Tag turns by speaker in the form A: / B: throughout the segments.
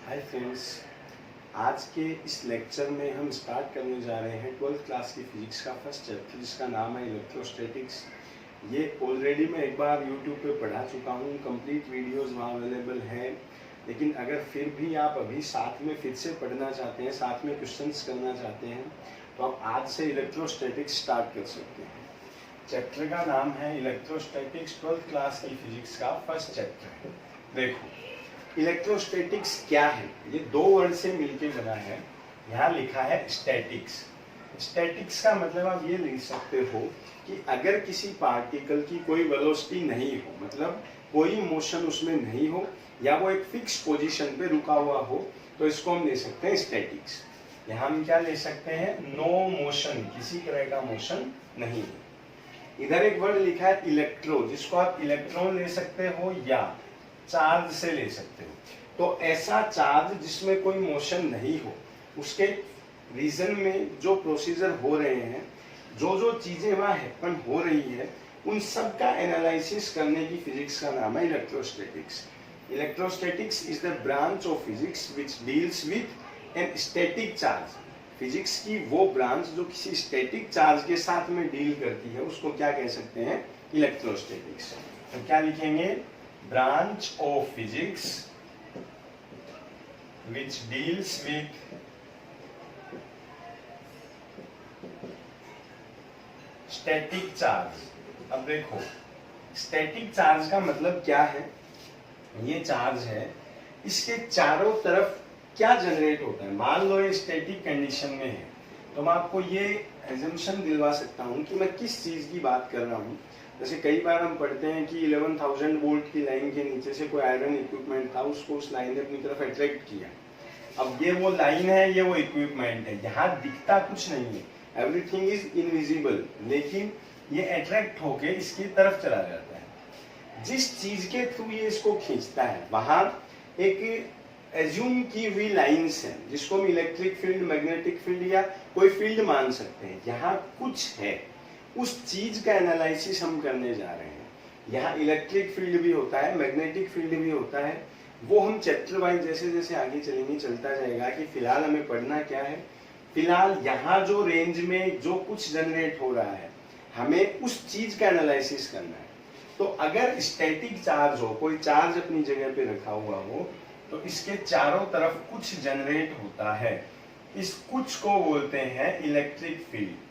A: Hi friends, आज के इस लेक्चर में हम स्टार्ट करने जा रहे हैं 12th क्लास की फिजिक्स का फर्स्ट चैप्टर जिसका नाम है इलेक्ट्रोस्टैटिक्स। ये ऑलरेडी मैं एक बार यूट्यूब पे पढ़ा चुका हूँ, कंप्लीट वीडियोस वहाँ अवेलेबल हैं। लेकिन अगर फिर भी आप अभी साथ में फिर से पढ़ना चाहते हैं, साथ में क्वेश्चंस करना चाहते हैं, तो आप आज से इलेक्ट्रोस्टैटिक्स स्टार्ट कर सकते हैं। चैप्टर का नाम है इलेक्ट्रोस्टैटिक्स, 12th क्लास की फिजिक्स का फर्स्ट चैप्टर है। देखो, इलेक्ट्रोस्टैटिक्स क्या है? ये दो वर्ड से मिलके बना है। यहाँ लिखा है स्टैटिक्स। स्टैटिक्स का मतलब आप ये लिख सकते हो कि अगर किसी पार्टिकल की कोई वेलोसिटी नहीं हो, मतलब कोई मोशन उसमें नहीं हो, या वो एक फिक्स पोजीशन पे रुका हुआ हो, तो इसको हम ले सकते हैं स्टैटिक्स। यहाँ हम क्या ले सकते हैं? नो मोशन, किसी तरह का मोशन नहीं है। इधर एक वर्ड लिखा है इलेक्ट्रो, जिसको आप इलेक्ट्रॉन ले सकते हो या चार्ज से ले सकते हो। तो ऐसा चार्ज जिसमें कोई मोशन नहीं हो, उसके रीजन में जो प्रोसीजर हो रहे हैं, जो जो चीजें वहां हैपन हो रही है, उन सब का एनालिसिस करने की फिजिक्स का नाम है electrostatics. Electrostatics is the branch of physics which deals with an static charge. Physics की वो ब्रांच जो किसी स्टैटिक चार्ज के साथ में डील करती है, उसको क्या कह सकते हैं? इलेक्ट्रोस्टैटिक्स। तो क्या लिखेंगे? branch of physics which deals with static charge। अब देखो, static charge का मतलब क्या है? ये चार्ज है, इसके चारों तरफ क्या जनरेट होता है? मान लो ये स्टैटिक कंडीशन में है, तो मैं आपको ये एजम्पशन दिलवा सकता हूँ कि मैं किस चीज की बात कर रहा हूँ। जैसे कई बार हम पढ़ते हैं कि 11,000 वोल्ट की लाइन के नीचे से कोई आयरन इक्विपमेंट था, उसको उस लाइन ने अपनी तरफ अट्रैक्ट किया। अब ये वो लाइन है, ये वो इक्विपमेंट है, यहाँ दिखता कुछ नहीं है, एवरीथिंग इज इनविजिबल, लेकिन ये अट्रैक्ट होके इसकी तरफ चला जाता है। जिस चीज के थ्रू ये इसको खींचता है, वहां एक एज्यूम की हुई लाइन्स है, जिसको हम इलेक्ट्रिक फील्ड, मैग्नेटिक फील्ड या कोई फील्ड मान सकते हैं। यहाँ कुछ है, उस चीज का एनालिसिस हम करने जा रहे हैं। यहाँ इलेक्ट्रिक फील्ड भी होता है, मैग्नेटिक फील्ड भी होता है। वो हम चैप्टर वाइज जैसे जैसे आगे चलेंगे चलता जाएगा कि फिलहाल हमें पढ़ना क्या है। फिलहाल यहाँ जो रेंज में जो कुछ जनरेट हो रहा है, हमें उस चीज का एनालिसिस करना है। तो अगर स्टैटिक चार्ज हो, कोई चार्ज अपनी जगह पे रखा हुआ हो, तो इसके चारों तरफ कुछ जनरेट होता है। इस कुछ को बोलते हैं इलेक्ट्रिक फील्ड।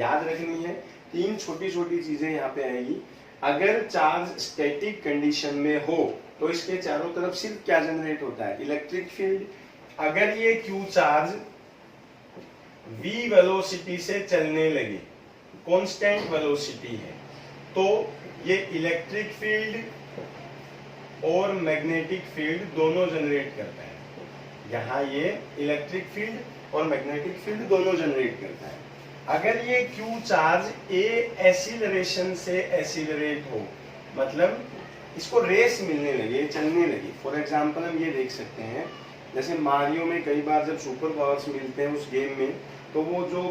A: याद रखनी है, तीन छोटी छोटी चीजें यहाँ पे आएगी। अगर चार्ज स्टैटिक कंडीशन में हो, तो इसके चारों तरफ सिर्फ क्या जनरेट होता है? Electric field. अगर ये क्यू चार्ज v वेलोसिटी से चलने लगे, कांस्टेंट वेलोसिटी है, तो ये इलेक्ट्रिक फील्ड और मैग्नेटिक फील्ड दोनों जनरेट करता है। यहाँ ये इलेक्ट्रिक फील्ड और मैग्नेटिक फील्ड दोनों जनरेट करता है। अगर ये Q चार्ज ए एसिलरेशन से एसिलरेट हो, मतलब इसको रेस मिलने लगे, चलने लगे। फॉर एग्जांपल हम ये देख सकते हैं, जैसे मारियो में कई बार जब सुपर पावर्स मिलते हैं उस गेम में, तो वो जो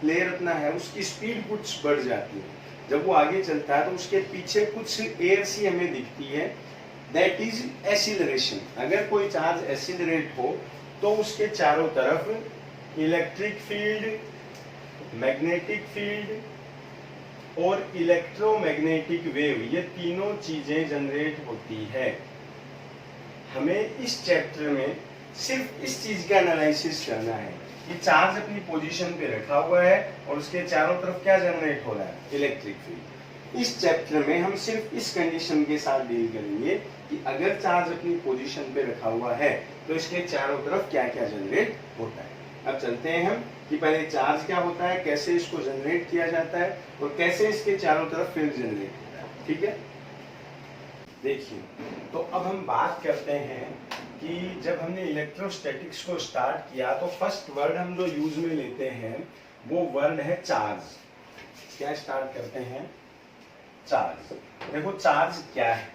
A: प्लेयर अपना है उसकी स्पीड कुछ बढ़ जाती है। जब वो आगे चलता है तो उसके पीछे कुछ एयर सी हमें दिखती है, दैट इज एसिलरेशन। अगर कोई चार्ज एसिलरेट हो, तो उसके चारों तरफ इलेक्ट्रिक फील्ड, मैग्नेटिक फील्ड और इलेक्ट्रोमैग्नेटिक वेव, ये तीनों चीजें जनरेट होती है। हमें इस चैप्टर में सिर्फ इस चीज का एनालिसिस करना है कि चार्ज अपनी पोजीशन पे रखा हुआ है और उसके चारों तरफ क्या जनरेट हो रहा है? Electric field. इस चैप्टर में हम सिर्फ इस कंडीशन के साथ डील करेंगे कि अगर चार्ज अपनी पोजीशन पे रखा हुआ है, तो इसके चारों तरफ क्या क्या जनरेट होता है। अब चलते हैं हम कि पहले चार्ज क्या होता है, कैसे इसको जनरेट किया जाता है और कैसे इसके चारों तरफ फील्ड जनरेट होता है। ठीक है, देखिए, तो अब हम बात करते हैं कि जब हमने इलेक्ट्रोस्टैटिक्स को स्टार्ट किया, तो फर्स्ट वर्ड हम जो यूज में लेते हैं वो वर्ड है चार्ज। क्या स्टार्ट करते हैं? चार्ज। देखो, चार्ज क्या है,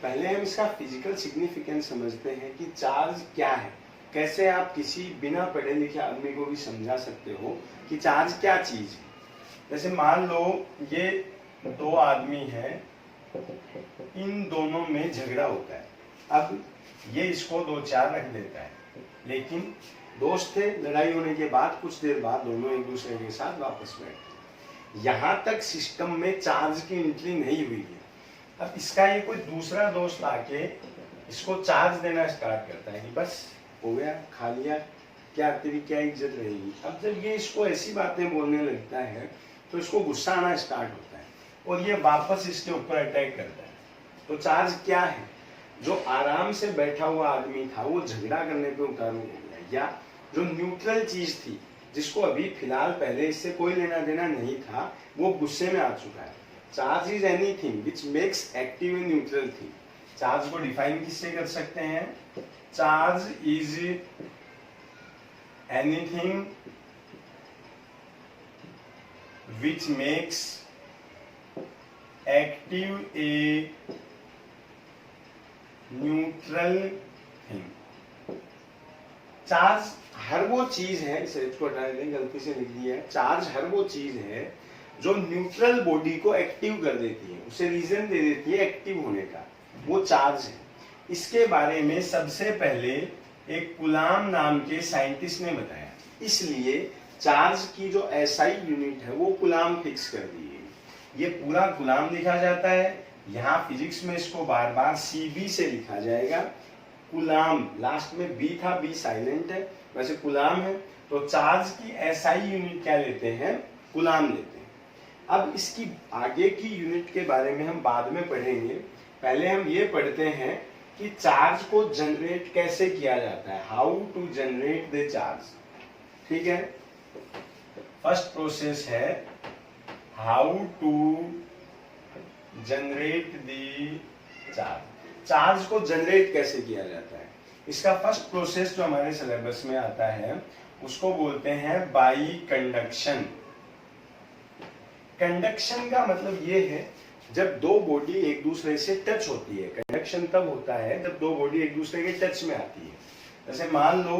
A: पहले हम इसका फिजिकल सिग्निफिकेंस समझते हैं कि चार्ज क्या है। कैसे आप किसी बिना पढ़े लिखे आदमी को भी समझा सकते हो कि चार्ज क्या चीज है। जैसे मान लो ये दो आदमी हैं, इन दोनों में झगड़ा होता है। अब ये इसको 2-4 रख देता है। लेकिन दोस्त थे, लड़ाई होने के बाद कुछ देर बाद दोनों एक दूसरे के साथ वापस बैठे। यहां तक सिस्टम में चार्ज की एंट्री नहीं हुई है। अब इसका ये कोई दूसरा दोस्त आके इसको चार्ज देना स्टार्ट करता है कि बस हो गया, खा लिया, क्या तेरी क्या इज्जत रहेगी। अब जब ये इसको ऐसी बातें बोलने लगता है तो इसको गुस्सा आना स्टार्ट होता है और ये वापस इसके ऊपर अटैक करता है। तो चार्ज क्या है? जो आराम से बैठा हुआ आदमी था वो झगड़ा करने पे उतारू हो गया, या जो न्यूट्रल चीज थी जिसको अभी फिलहाल पहले इससे कोई लेना देना नहीं था वो गुस्से में आ चुका है। Charge is anything which makes active in neutral thing. Charge को डिफाइन किससे कर सकते हैं? Charge is anything which makes active a neutral thing. Charge हर वो चीज है, इसे इसको हटा दें, गलती से लिख दिया है। चार्ज हर वो चीज है जो न्यूट्रल बॉडी को एक्टिव कर देती है, उसे रीजन दे देती है एक्टिव होने का, वो चार्ज है। इसके बारे में सबसे पहले एक कुलाम नाम के साइंटिस्ट ने बताया, इसलिए चार्ज की जो एसआई यूनिट है वो कुलाम फिक्स कर दी है। ये पूरा कुलाम लिखा जाता है, यहाँ फिजिक्स में इसको बार बार सीबी से लिखा जाएगा। कुलाम, लास्ट में बी था, बी साइलेंट है, वैसे कुलाम है। तो चार्ज की एसआई यूनिट क्या लेते हैं? कुलाम लेते हैं। अब इसकी आगे की यूनिट के बारे में हम बाद में पढ़ेंगे, पहले हम ये पढ़ते हैं कि चार्ज को जनरेट कैसे किया जाता है, how to generate the charge. ठीक है, फर्स्ट प्रोसेस है how to generate the charge. Charge को जनरेट कैसे किया जाता है, इसका फर्स्ट प्रोसेस जो हमारे सिलेबस में आता है उसको बोलते हैं बाई कंडक्शन। कंडक्शन का मतलब ये है जब दो बॉडी एक दूसरे से टच होती है। कंडक्शन तब होता है जब दो बॉडी एक दूसरे के टच में आती है। जैसे मान लो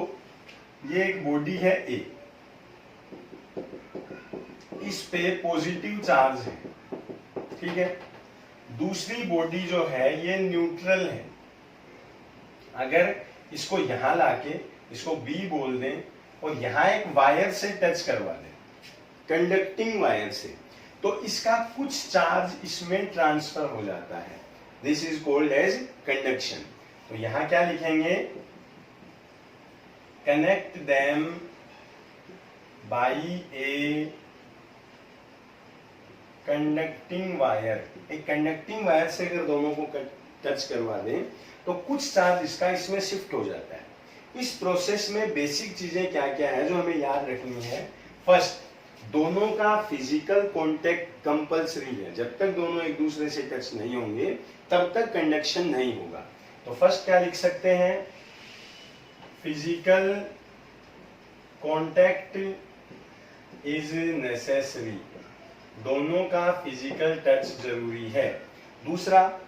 A: ये एक बॉडी है ए, इस पे पॉजिटिव चार्ज है, ठीक है। दूसरी बॉडी जो है ये न्यूट्रल है। अगर इसको यहां लाके इसको बी बोल दें और यहां एक वायर से टच करवा दें, कंडक्टिंग वायर से, तो इसका कुछ चार्ज इसमें ट्रांसफर हो जाता है। This is called as conduction. तो यहां क्या लिखेंगे? Connect them by a conducting wire. एक कंडक्टिंग वायर से अगर दोनों को टच करवा दें तो कुछ चार्ज इसका इसमें शिफ्ट हो जाता है। इस प्रोसेस में बेसिक चीजें क्या क्या है जो हमें याद रखनी है? फर्स्ट, दोनों का फिजिकल कांटेक्ट कंपलसरी है। जब तक दोनों एक दूसरे से टच नहीं होंगे तब तक कंडक्शन नहीं होगा। तो फर्स्ट क्या लिख सकते हैं? Physical contact is necessary. दोनों का फिजिकल टच जरूरी है। दूसरा,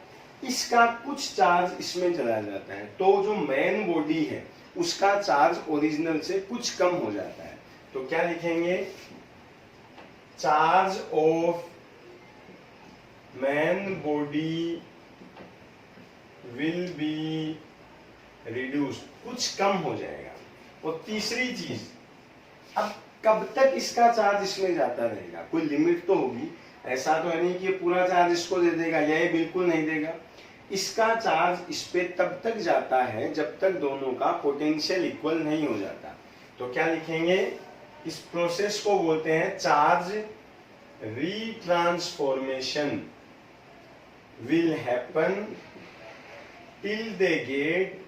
A: इसका कुछ चार्ज इसमें चला जाता है, तो जो मेन बॉडी है उसका चार्ज ओरिजिनल से कुछ कम हो जाता है। तो क्या लिखेंगे? Charge of main body will be reduced, कुछ कम हो जाएगा। और तीसरी चीज, अब कब तक इसका चार्ज इसमें जाता रहेगा? कोई लिमिट तो होगी। ऐसा तो है नहीं कि ये पूरा चार्ज इसको दे देगा या ये बिल्कुल नहीं देगा। इसका चार्ज इस पे तब तक जाता है जब तक दोनों का पोटेंशियल इक्वल नहीं हो जाता। तो क्या लिखेंगे? इस प्रोसेस को बोलते हैं charge retransformation will happen till they get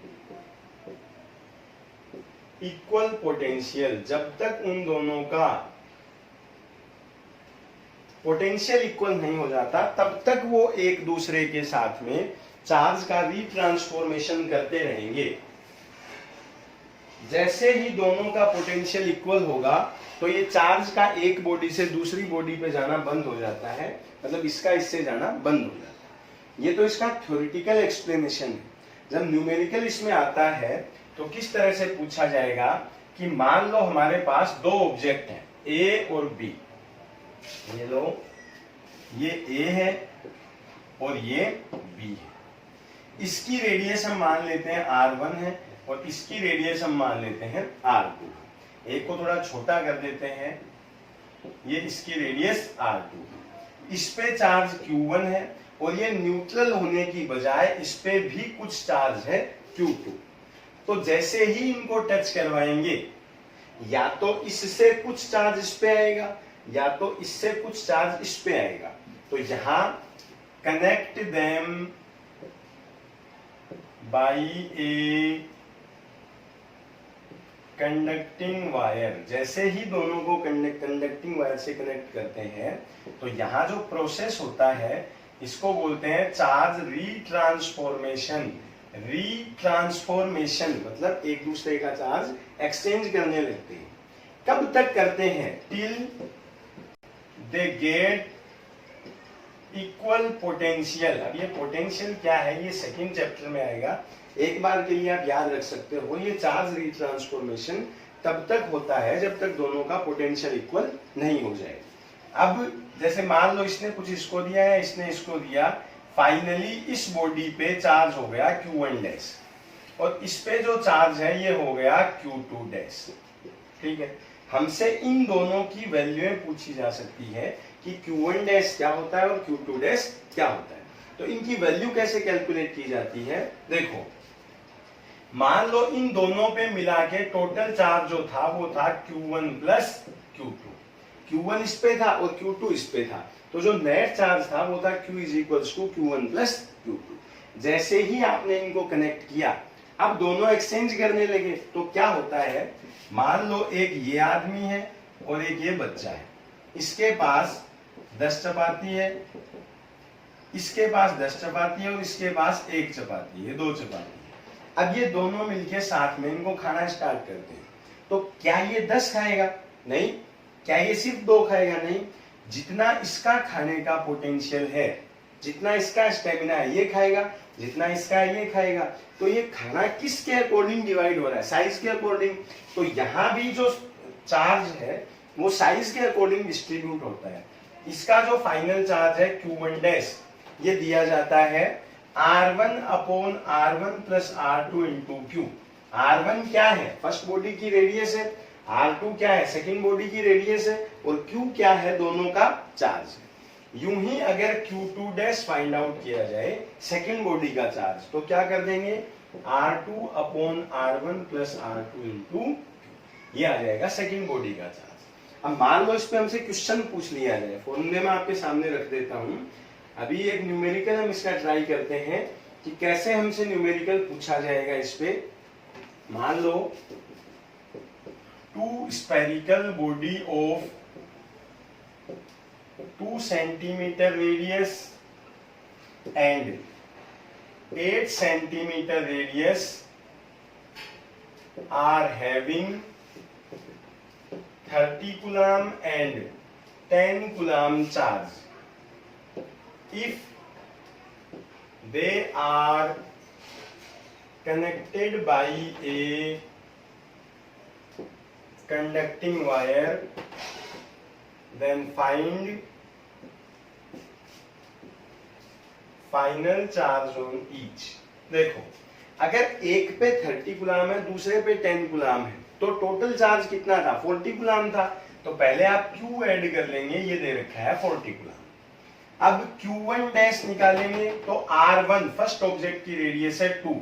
A: equal potential. जब तक उन दोनों का पोटेंशियल इक्वल नहीं हो जाता तब तक वो एक दूसरे के साथ में चार्ज का रीट्रांसफॉर्मेशन करते रहेंगे। जैसे ही दोनों का पोटेंशियल इक्वल होगा तो ये चार्ज का एक बॉडी से दूसरी बॉडी पे जाना बंद हो जाता है, मतलब इसका इससे जाना बंद हो जाता है। ये तो इसका थ्योरेटिकल एक्सप्लेनेशन है। जब न्यूमेरिकल इसमें आता है तो किस तरह से पूछा जाएगा कि मान लो हमारे पास दो ऑब्जेक्ट हैं ए और बी। ये लो, ये ए है और ये बी है। इसकी रेडियस हम मान लेते हैं R1 है और इसकी रेडियस हम मान लेते हैं R2। एक को थोड़ा छोटा कर देते हैं, ये इसकी रेडियस R2। इस पे चार्ज Q1 है और ये न्यूट्रल होने की बजाय इस पे भी कुछ चार्ज है Q2। तो जैसे ही इनको टच करवाएंगे, या तो इससे कुछ चार्ज इस पे आएगा या तो इससे कुछ चार्ज इस पे आएगा। तो यहां connect them by a conducting wire. जैसे ही दोनों को कंडक्टिंग वायर से कनेक्ट करते हैं तो यहां जो प्रोसेस होता है इसको बोलते हैं चार्ज रीट्रांसफॉर्मेशन। रीट्रांसफॉर्मेशन मतलब एक दूसरे का चार्ज एक्सचेंज करने लगते हैं। कब तक करते हैं? Till they get equal potential. अब ये पोटेंशियल क्या है ये सेकंड चैप्टर में आएगा, एक बार के लिए आप याद रख सकते हो। ये चार्ज रीट्रांसफॉर्मेशन तब तक होता है जब तक दोनों का पोटेंशियल इक्वल नहीं हो जाए। अब जैसे मान लो इसने कुछ इसको दिया है, इसने इसको दिया, फाइनली इस बॉडी पे चार्ज हो गया Q1 डैश और इस पे जो चार्ज है ये हो गया Q2 डैश। ठीक है, हमसे इन दोनों की वैल्यूएं पूछी जा सकती है कि Q1 डैश क्या होता है और Q2 डैश क्या होता है। तो इनकी वैल्यू कैसे कैलकुलेट की जाती है? देखो, मान लो इन दोनों पे मिला के टोटल चार्ज जो था वो था Q1 प्लस Q2। Q1 इस पे था और Q2 इस पे था, तो जो नेट चार्ज था वो था Q is equals to Q1 plus Q2। जैसे ही आपने इनको कनेक्ट किया, अब दोनों एक्सचेंज करने लगे, तो क्या होता है, मान लो एक ये आदमी है और एक ये बच्चा है। इसके पास 10 चपाती है, इसके पास 10 चपाती है और इसके पास 1 चपाती है, 2 चपाती है। अब ये दोनों मिलके साथ में इनको खाना स्टार्ट करते हैं। तो क्या ये 10 खाएगा? नहीं। क्या ये सिर्फ 2 खाएगा? नहीं। जितना इसका खाने का पोटेंशियल है, जितना इसका स्टेमिना है ये खाएगा, जितना इसका है ये खाएगा। तो ये खाना किसके अकॉर्डिंग डिवाइड हो रहा है? साइज के अकॉर्डिंग। तो यहाँ भी जो चार्ज है वो साइज के अकॉर्डिंग डिस्ट्रीब्यूट होता है। इसका जो फाइनल चार्ज है Q1 डैश, ये दिया जाता है R1 upon R1 plus R2 into Q। R1 क्या है? फर्स्ट बॉडी की रेडियस है, R2 क्या है? सेकंड बॉडी की रेडियस है, और Q क्या है? दोनों का चार्ज है। यूं ही अगर Q2 डैश फाइंड आउट किया जाए सेकंड बॉडी का चार्ज, तो क्या कर देंगे? R2 upon R1 plus R2 into Q, ये आ जाएगा सेकंड बॉडी का चार्ज। अब मान लो इस पे हमसे क्वेश्चन पूछ लिया जाए, फॉर्मूले में आपके सामने रख देता हूं। अभी एक न्यूमेरिकल हम इसका ट्राई करते हैं कि कैसे हमसे न्यूमेरिकल पूछा जाएगा इस पे। मान लो 2 spherical body of 2 centimeter radius and 8 centimeter radius are having 30 coulomb and 10 coulomb charge. If they are connected by a conducting wire, then find final charge on each. देखो, अगर एक पे 30 गुलाम है, दूसरे पे 10 गुलाम है, तो टोटल चार्ज कितना था? 40 गुलाम था। तो पहले आप Q ऐड कर लेंगे, ये दे रखा है 40 गुलाम। अब Q1 डैश निकालेंगे तो R1 फर्स्ट ऑब्जेक्ट की रेडियस है 2,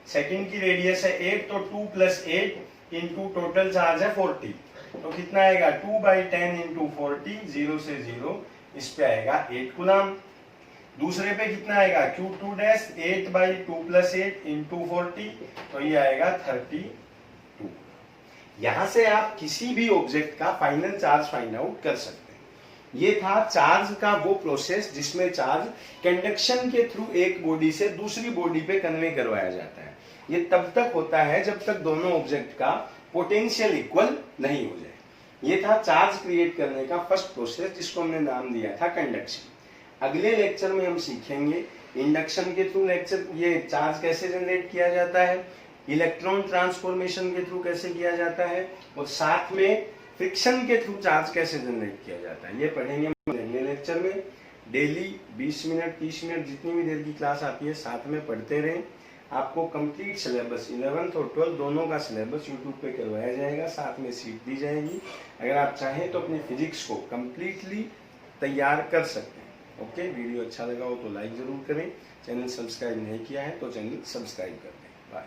A: सेकंड की रेडियस है 8, तो 2 प्लस 8 इंटू टोटल चार्ज है 40, तो कितना आएगा? 2/10 इंटू 40, 0 से 0, इस पे आएगा 8 गुलाम। दूसरे पे कितना आएगा? Q2 डैश 8/2 प्लस 8 इंटू 40, तो ये आएगा 32। यहां से आप किसी भी ऑब्जेक्ट का फाइनल चार्ज फाइंड आउट कर सकते हैं। ये था चार्ज का वो प्रोसेस जिसमें चार्ज कंडक्शन के थ्रू एक बॉडी से दूसरी बॉडी पे कन्वे करवाया जाता है। ये तब तक होता है जब तक दोनों ऑब्जेक्ट का पोटेंशियल इक्वल नहीं हो जाए। ये था चार्ज क्रिएट करने का फर्स्ट प्रोसेस, जिसको हमने नाम दिया था कंडक्शन। अगले लेक्चर में हम सीखेंगे इंडक्शन के थ्रू ये चार्ज कैसे जनरेट किया जाता है, इलेक्ट्रॉन ट्रांसफॉर्मेशन के थ्रू कैसे किया जाता है, और साथ में फ्रिक्शन के थ्रू चार्ज कैसे जनरेट किया जाता है। ये पढ़ेंगे अगले लेक्चर में। डेली 20 मिनट 30 मिनट जितनी भी देर की क्लास आती है साथ में पढ़ते रहें। आपको कंप्लीट सिलेबस 11th और 12th दोनों का सिलेबस यूट्यूब पे करवाया जाएगा, साथ में सीट दी जाएगी। अगर आप चाहें तो अपने फिजिक्स को कंप्लीटली तैयार कर सकते हैं। ओके, वीडियो अच्छा लगा हो तो लाइक ज़रूर करें, चैनल सब्सक्राइब नहीं किया है तो चैनल सब्सक्राइब कर दें। बाय।